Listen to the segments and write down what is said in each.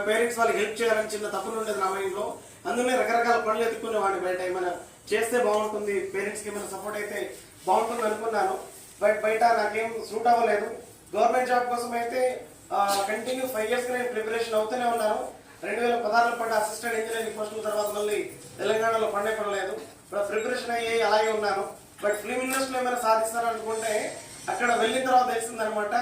Parents వాళ్ళకి help చేయాలని చిన్న తప్పులు ఉండేది నా మైండ్ లో. అందులో రకరకాల పనులు ఎత్తుకునేవాడిని బయట. ఏమైనా చేస్తే బాగుంటుంది, పేరెంట్స్ కి ఏమైనా సపోర్ట్ అయితే బాగుంటుంది అనుకున్నాను. బట్ బయట నాకేం సూట్ అవ్వలేదు. గవర్నమెంట్ జాబ్ కోసం అయితే కంటిన్యూ 5 years నేను ప్రిపరేషన్ అవుతూనే ఉన్నాను. 2016లో పడ్డ అసిస్టెంట్ ఇంజనీరింగ్ పోస్టుల తర్వాత మళ్ళీ తెలంగాణలో పడలేదు. ప్రిపరేషన్ అయ్యి అలాగే ఉన్నాను. బట్ ఫిల్మ్ ఇండస్ట్రీలో ఏమైనా సాధిస్తాను అనుకుంటే అక్కడ వెళ్ళిన తర్వాత తెలిసింది అనమాట,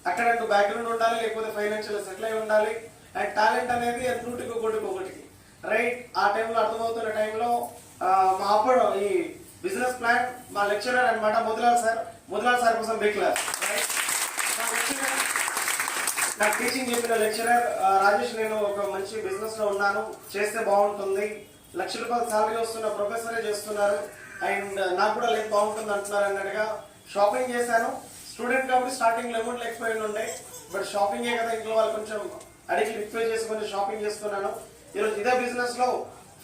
అక్కడ బ్యాక్గ్రౌండ్ ఉండాలి, లేకపోతే ఫైనాన్షియల్ సెటిల్ అయి ఉండాలి. అండ్ టాలెంట్ అనేది 100కి రైట్. ఆ టైంలో అర్థమవుతున్న టైంలో మా అప్పుడు ఈ బిజినెస్ ప్లాన్ మా లెక్చరర్ అనమాట ముదిలాల్ సార్ కోసం బిగ్ క్లాస్ రైట్. నాకు టీచింగ్ చెప్పిన లెక్చరర్ రాజేష్, నేను ఒక మంచి బిజినెస్ లో ఉన్నాను, చేస్తే బాగుంటుంది, ₹1,00,000 సాలరీ వస్తున్న ప్రొఫెసరే చేస్తున్నారు, అండ్ నాకు కూడా లేదు బాగుంటుంది అంటున్నారు అన్నట్టుగా షాపింగ్ చేశాను. స్టూడెంట్ కాబట్టి స్టార్టింగ్ లో అమౌంట్ లేకపోయి ఉండే, బట్ షాపింగే కదా, ఇంట్లో వాళ్ళు కొంచెం అడిగి రిక్వెస్ట్ చేసుకుని షాపింగ్ చేసుకున్నాను. ఈరోజు ఇదే బిజినెస్ లో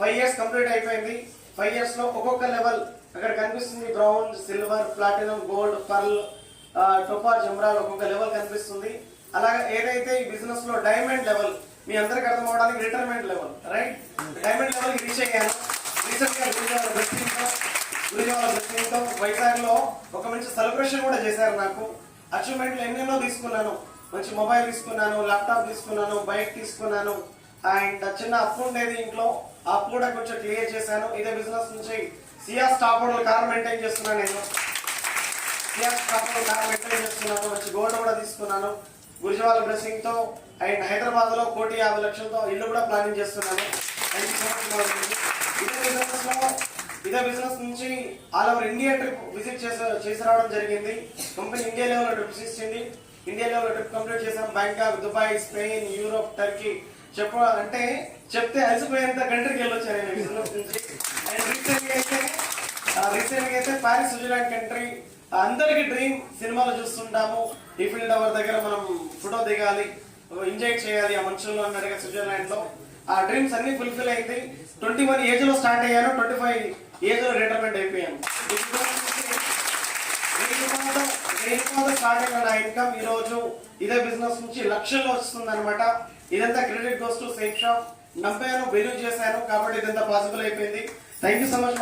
5 years కంప్లీట్ అయిపోయింది. 5 years లో ఒక్కొక్క లెవెల్ అక్కడ కనిపిస్తుంది. Brown, silver, platinum, gold, pearl, Topaz, emerald ఒక్కొక్క లెవెల్ కనిపిస్తుంది. అలాగే ఏదైతే ఈ బిజినెస్ లో డైమండ్ లెవెల్ మీ అందరికి అర్థం అవడానికి retirement level right, diamond level reach అయ్యాను. రీసెంట్ గా గురిజాల బ్లెస్సింగ్తో వైజాగ్ లో ఒక మంచి సెలబ్రేషన్ కూడా చేశారు. నాకు అచీవ్మెంట్లు ఎన్నెన్నో తీసుకున్నాను. మంచి మొబైల్ తీసుకున్నాను, ల్యాప్టాప్ తీసుకున్నాను, బైక్ తీసుకున్నాను, అండ్ చిన్న అప్పు ఉండేది ఇంట్లో, ఆ అప్పు కూడా కొంచెం క్లియర్ చేశాను. ఇదే బిజినెస్ నుంచి సియా స్టాప్ హోటల్ కార్ మెయింటైన్ చేస్తున్నాను. నేను సియా స్టాప్ హోటల్ కార్ మెయింటైన్ చేస్తున్నాను. మంచి గోల్డ్ కూడా తీసుకున్నాను గురిజాల బ్లెస్సింగ్ తో. అండ్ హైదరాబాద్ లో 1,50,00,000తో ఇల్లు కూడా ప్లానింగ్ చేస్తున్నాను. ఇదే బిజినెస్ నుంచి all over India trip visit చేసి రావడం జరిగింది. కంపెనీ ఇండియా లెవెల్ ట్రిప్స్ ఇచ్చింది. ఇండియా లెవెల్ ట్రిప్ కంప్లీట్ చేసాం. Bangkok, Dubai, Spain, Europe, Turkey చెప్తే అలసిపోయేంత కంట్రీకి వెళ్ళొచ్చాను నేను బిజినెస్ నుంచి. అండ్ రీసెంట్ గా అయితే పారిస్, స్విట్జర్లాండ్ కంట్రీ అందరికి డ్రీమ్. సినిమాలో చూస్తుంటాము, ఈఫిల్ టవర్ దగ్గర మనం ఫోటో దిగాలి, ఎంజాయ్ చేయాలి ఆ మనుషుల్లో అన్నట్టుగా స్విట్జర్లాండ్ లో. ఆ డ్రీమ్స్ అన్ని ఫుల్ఫిల్ అయింది. 21 ఏజ్ లో స్టార్ట్ అయ్యాను, 25 ఏజ్ లో రిటైర్మెంట్ అయిపోయాను. స్టార్ట్ అయిన నా ఇన్కమ్ ఈ రోజు ఇదే బిజినెస్ నుంచి లక్షల్లో వస్తుంది అనమాట. ఇదంతా credit goes to safe shop. నమ్మాను, బిలీవ్ చేశాను, కాబట్టి ఇదంతా పాసిబుల్ అయిపోయింది. Thank you so much.